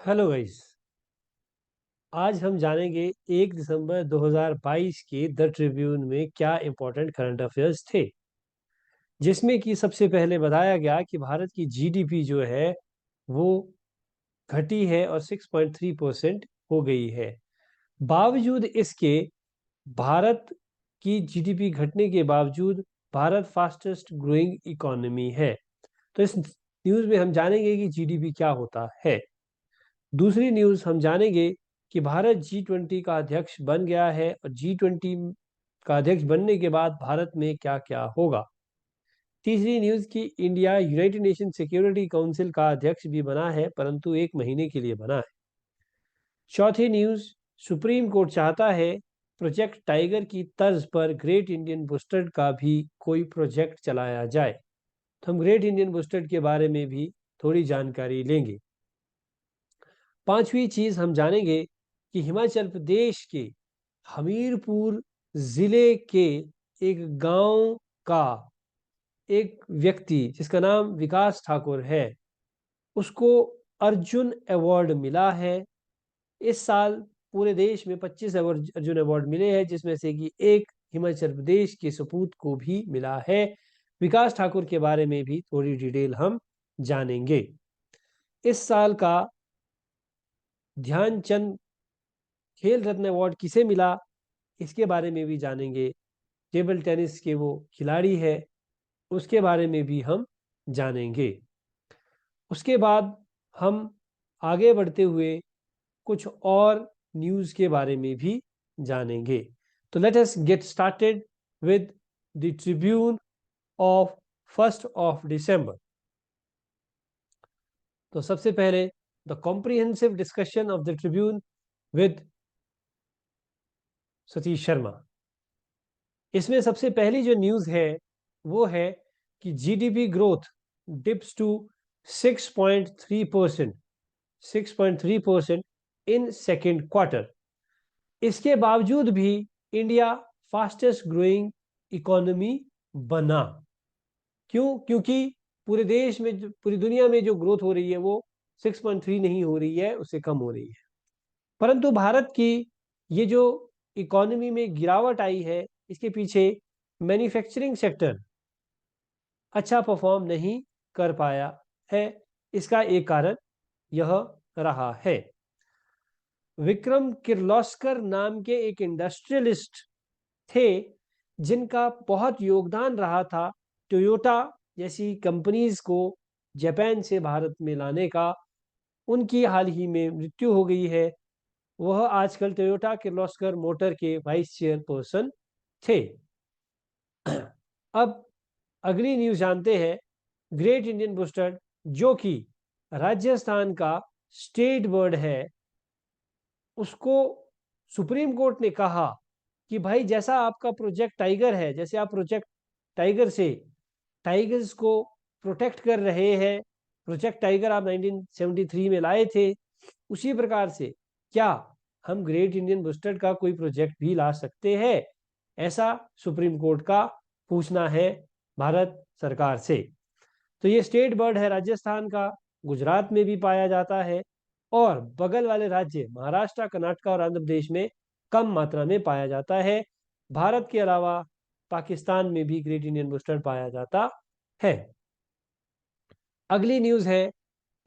Hello guys. आज हम जानेंगे 1 दिसंबर 2022 के द ट्रिब्यून में क्या इंपॉर्टेंट करंट अफेयर्स थे, जिसमें कि सबसे पहले बताया गया कि भारत की जीडीपी जो है वो घटी है और 6.3% हो गई है। बावजूद इसके भारत की जीडीपी घटने के बावजूद भारत फास्टेस्ट ग्रोइंग इकोनॉमी है। तो इस न्यूज़ में हम जानेंगे कि जीडीपी क्या होता है। दूसरी न्यूज़ हम जानेंगे कि भारत G20 का अध्यक्ष बन गया है और G20 का अध्यक्ष बनने के बाद भारत में क्या क्या होगा। तीसरी न्यूज़ कि India United nation security council का अध्यक्ष भी बना है, परंतु 1 महीने के लिए बना है। चौथी न्यूज़, सुप्रीम कोर्ट चाहता है प्रोजेक्ट टाइगर की तर्ज पर ग्रेट इंडियन बुस्टर्ड का भी कोई प्रोजेक्ट चलाया जाए। तो हम ग्रेट इंडियन बुस्टर्ड के बारे में भी थोड़ी जानकारी लेंगे। पांचवी चीज हम जानेंगे कि हिमाचल प्रदेश के हमीरपुर जिले के एक गांव का एक व्यक्ति जिसका नाम विकास ठाकुर है, उसको अर्जुन अवार्ड मिला है। इस साल पूरे देश में 25 अर्जुन अवार्ड मिले हैं, जिसमें से कि एक हिमाचल प्रदेश के सपूत को भी मिला है। विकास ठाकुर के बारे में भी थोड़ी डिटेल हम जानेंगे। इस साल का ध्यानचंद खेल रत्न अवार्ड किसे मिला, इसके बारे में भी जानेंगे। टेबल टेनिस के वो खिलाड़ी है, उसके बारे में भी हम जानेंगे। उसके बाद हम आगे बढ़ते हुए कुछ और न्यूज़ के बारे में भी जानेंगे। तो let us get started with the Tribune of 1 December. तो सबसे पहले the comprehensive discussion of the Tribune with Satish Sharma. इसमें सबसे पहली जो न्यूज़ है वो है कि GDP growth dips to 6.3% 6.3% in second quarter. इसके बावजूद भी इंडिया फास्टेस्ट ग्रोइंग इकोनॉमी बना। क्यों? क्योंकि पूरे देश में पूरी दुनिया में जो ग्रोथ हो रही है वो 6.3 नहीं हो रही है, उससे कम हो रही है। परंतु भारत की ये जो इकोनॉमी में गिरावट आई है, इसके पीछे मैन्युफैक्चरिंग सेक्टर अच्छा परफॉर्म नहीं कर पाया है। इसका एक कारण यह रहा है। विक्रम किर्लोस्कर नाम के एक इंडस्ट्रियलिस्ट थे, जिनका बहुत योगदान रहा था टोयोटा जैसी कंपनीज को जापान से भारत में लाने का। उनकी हाल ही में मृत्यु हो गई है। वह आजकल टोयोटा किर्लोस्कर मोटर के वाइस चेयरपर्सन थे। अब अगली न्यूज जानते हैं। ग्रेट इंडियन बुस्टर्ड, जो कि राजस्थान का स्टेट बर्ड है, उसको सुप्रीम कोर्ट ने कहा कि भाई जैसा आपका प्रोजेक्ट टाइगर है, जैसे आप प्रोजेक्ट टाइगर से टाइगर्स को प्रोटेक्ट कर रहे हैं, प्रोजेक्ट टाइगर आप 1973 में लाए थे, उसी प्रकार से क्या हम ग्रेट इंडियन बुस्टर्ड का कोई प्रोजेक्ट भी ला सकते हैं? ऐसा सुप्रीम कोर्ट का पूछना है भारत सरकार से। तो ये स्टेट बर्ड है राजस्थान का, गुजरात में भी पाया जाता है और बगल वाले राज्य महाराष्ट्र, कर्नाटक और आंध्र प्रदेश में कम मात्रा में पाया जाता है। भारत के अलावा पाकिस्तान में भी ग्रेट इंडियन बुस्टर्ड पाया जाता है। अगली न्यूज है,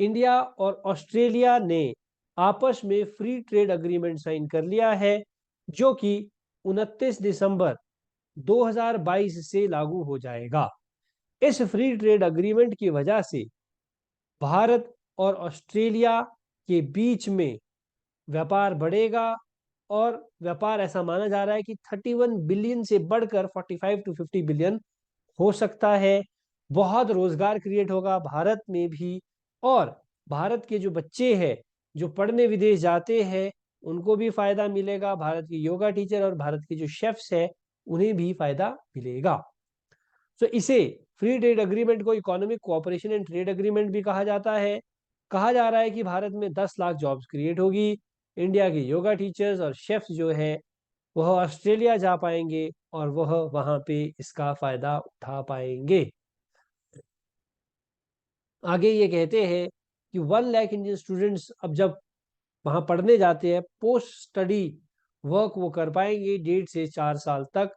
इंडिया और ऑस्ट्रेलिया ने आपस में फ्री ट्रेड अग्रीमेंट साइन कर लिया है, जो कि 29 दिसंबर 2022 से लागू हो जाएगा। इस फ्री ट्रेड अग्रीमेंट की वजह से भारत और ऑस्ट्रेलिया के बीच में व्यापार बढ़ेगा और व्यापार ऐसा माना जा रहा है कि 31 बिलियन से बढ़कर 45 टू 50 बिलियन हो सकता है। बहुत रोजगार क्रिएट होगा भारत में भी, और भारत के जो बच्चे हैं जो पढ़ने विदेश जाते हैं उनको भी फायदा मिलेगा। भारत के योगा टीचर और भारत के जो शेफ्स हैं उन्हें भी फायदा मिलेगा। तो इसे फ्री ट्रेड अग्रीमेंट को economic cooperation and trade agreement भी कहा जाता है। कहा जा रहा है कि भारत में 10 लाख जॉब्स क्रिएट होगी। इंडिया के योगा टीचर्स और शेफ्स जो है वह ऑस्ट्रेलिया जा पाएंगे और वह वहां पे इसका फायदा उठा पाएंगे। आगे ये कहते हैं कि 1 लाख इंडियन स्टूडेंट्स अब जब वहां पढ़ने जाते हैं, पोस्ट स्टडी वर्क वो कर पाएंगे 1.5 से 4 साल तक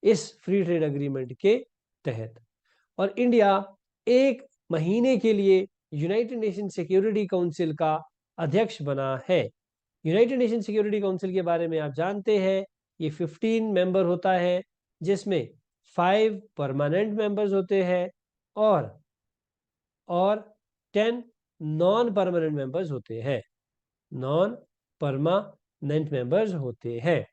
इस फ्री ट्रेड एग्रीमेंट के तहत। और इंडिया 1 महीने के लिए यूनाइटेड नेशन सिक्योरिटी काउंसिल का अध्यक्ष बना है। यूनाइटेड नेशन सिक्योरिटी काउंसिल के बारे में आप जानते हैं, ये 15 मेंबर होता है, जिसमें 5 परमानेंट मेंबर्स होते हैं और 10 नॉन परमानेंट मेंबर्स होते हैं। नॉन परमानेंट मेंबर्स होते हैं।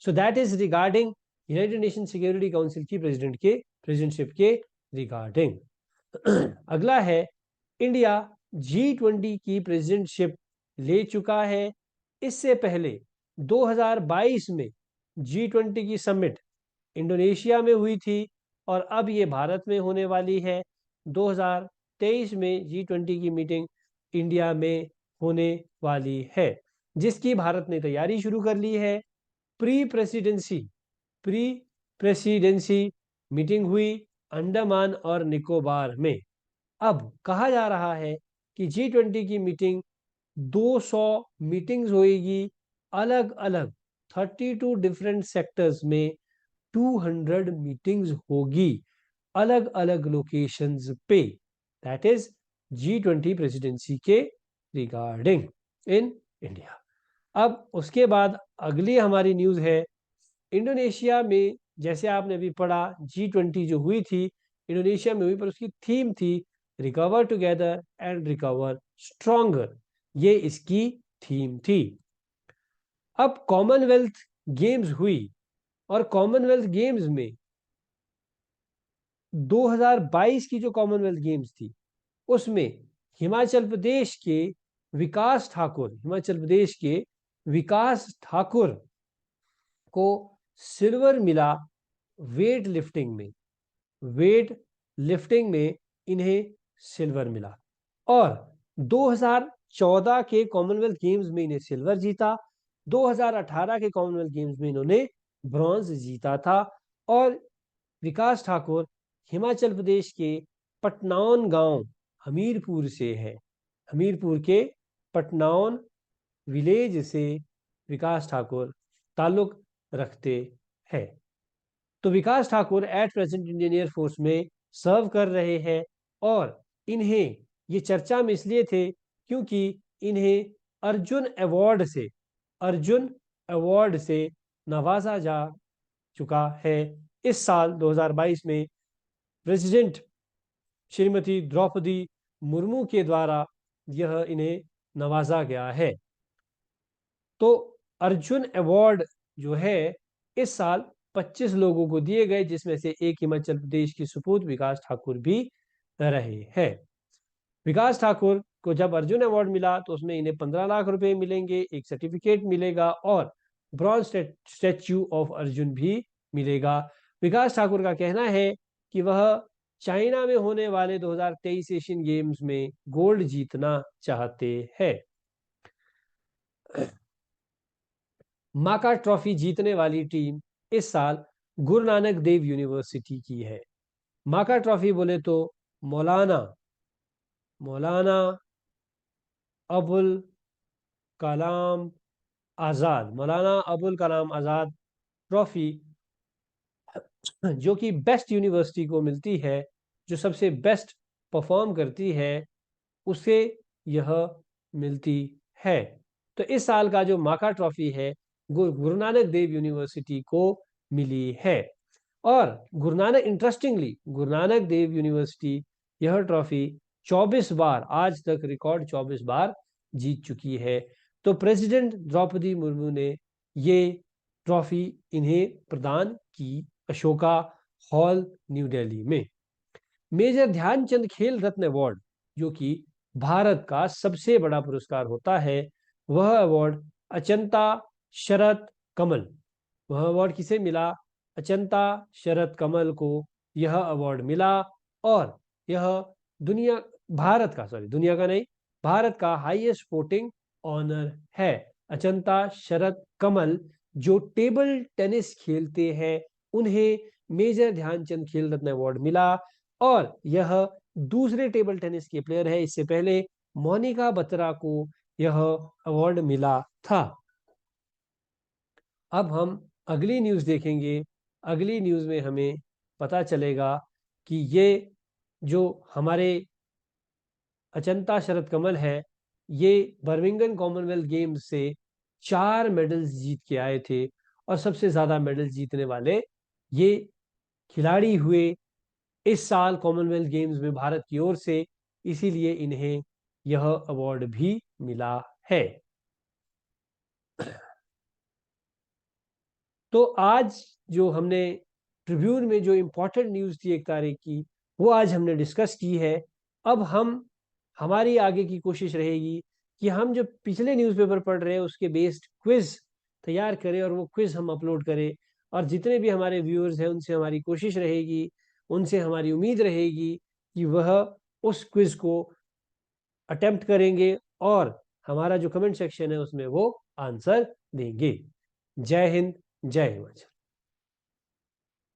So that is regarding United nation security council की प्रेसिडेंटशिप के रिगार्डिंग। अगला है, इंडिया G20 की प्रेसिडेंटशिप ले चुका है। इससे पहले 2022 में G20 की समिट इंडोनेशिया में हुई थी और अब ये भारत में होने वाली है। 2023 में G20 की मीटिंग इंडिया में होने वाली है, जिसकी भारत ने तैयारी शुरू कर ली है। प्री प्रेसिडेंसी मीटिंग हुई अंडमान और निकोबार में। अब कहा जा रहा है कि G20 की मीटिंग 200 मीटिंग्स होएगी, अलग अलग 32 डिफरेंट सेक्टर्स में 200 मीटिंग्स होगी, अलग अलग लोकेशंस पे। दैट इज G20 प्रेसिडेंसी के रिगार्डिंग इन इंडिया। अब उसके बाद अगली हमारी न्यूज है, इंडोनेशिया में, जैसे आपने अभी पढ़ा, G20 जो हुई थी इंडोनेशिया में हुई, पर उसकी थीम थी recover together and recover stronger. ये इसकी थीम थी। अब कॉमनवेल्थ गेम्स हुई और कॉमनवेल्थ गेम्स में 2022 की जो कॉमनवेल्थ गेम्स थी उसमें हिमाचल प्रदेश के विकास ठाकुर को सिल्वर मिला वेट लिफ्टिंग में इन्हें सिल्वर मिला। और 2014 के कॉमनवेल्थ गेम्स में इन्हें सिल्वर जीता, 2018 के कॉमनवेल्थ गेम्स में इन्होंने ब्रॉन्ज जीता था। और विकास ठाकुर हिमाचल प्रदेश के पटनौन गांव हमीरपुर से है। हमीरपुर के पटनौन विलेज से विकास ठाकुर ताल्लुक रखते हैं। तो Vikas Thakur at present Indian Air Force में सर्व कर रहे हैं और इन्हें ये चर्चा में इसलिए थे क्योंकि इन्हें अर्जुन अवार्ड से नवाजा जा चुका है। इस साल 2022 में प्रेसिडेंट श्रीमती द्रौपदी मुर्मू के द्वारा यह इन्हें नवाजा गया है। तो अर्जुन अवार्ड जो है इस साल 25 लोगों को दिए गए, जिसमें से एक हिमाचल प्रदेश की सुपूत विकास ठाकुर भी रहे हैं। विकास ठाकुर को जब अर्जुन अवार्ड मिला तो उसमें इन्हें 15 लाख रुपए मिलेंगे, एक सर्टिफिकेट मिलेगा और ब्रॉन्ज स्टैच्यू ऑफ अर्जुन भी मिलेगा। विकास ठाकुर का कहना है कि वह चाइना में होने वाले 2023 एशियन गेम्स में गोल्ड जीतना चाहते हैं। माका ट्रॉफी जीतने वाली टीम इस साल गुरु नानक देव यूनिवर्सिटी की है। माका ट्रॉफी बोले तो मौलाना अबुल कलाम आजाद ट्रॉफी जो कि बेस्ट यूनिवर्सिटी को मिलती है, जो सबसे बेस्ट परफॉर्म करती है, उसे यह मिलती है। तो इस साल का जो माका ट्रॉफी है गुरु नानक देव यूनिवर्सिटी को मिली है। और इंटरेस्टिंगली गुरु नानक देव यूनिवर्सिटी यह ट्रॉफी 24 बार, आज तक रिकॉर्ड 24 बार जीत चुकी है। तो प्रेसिडेंट द्रौपदी मुर्मू ने ये ट्रॉफी इन्हें प्रदान की अशोका हॉल न्यू दिल्ली में। मेजर ध्यानचंद खेल रत्न अवार्ड, जो कि भारत का सबसे बड़ा पुरस्कार होता है, वह अवार्ड अचंता शरत कमल, वह अवार्ड किसे मिला? अचंता शरत कमल को यह अवार्ड मिला। और यह भारत का हाईएस्ट स्पोर्टिंग ऑनर है। अचंता शरत कमल जो टेबल टेनिस खेलते हैं, उन्हें मेजर ध्यानचंद खेल रत्न अवार्ड मिला। और यह दूसरे टेबल टेनिस के प्लेयर है। इससे पहले मोनिका बत्रा को यह अवार्ड मिला था। अब हम अगली न्यूज़ देखेंगे। अगली न्यूज़ में हमें पता चलेगा कि ये जो हमारे अचंता शरद कमल है, ये बर्मिंघम कॉमनवेल्थ गेम्स से 4 मेडल्स जीत के आए थे और सबसे ज़्यादा मेडल जीतने वाले ये खिलाड़ी हुए इस साल कॉमनवेल्थ गेम्स में भारत की ओर से, इसीलिए इन्हें यह अवार्ड भी मिला है। तो आज जो हमने ट्रिब्यून में जो इंपॉर्टेंट न्यूज़ थी 1 तारीख की, वो आज हमने डिस्कस की है। अब हमारी आगे की कोशिश रहेगी कि हम जो पिछले न्यूज़पेपर पढ़ रहे हैं उसके बेस्ड क्विज तैयार करें और वो क्विज हम अपलोड करें, और जितने भी हमारे व्यूअर्स हैं उनसे हमारी कोशिश रहेगी, उनसे हमारी उम्मीद रहेगी कि वह उस क्विज को अटेम्प्ट करेंगे और हमारा जो कमेंट सेक्शन है उसमें वो आंसर देंगे। जय हिंद, जय हिमाचल।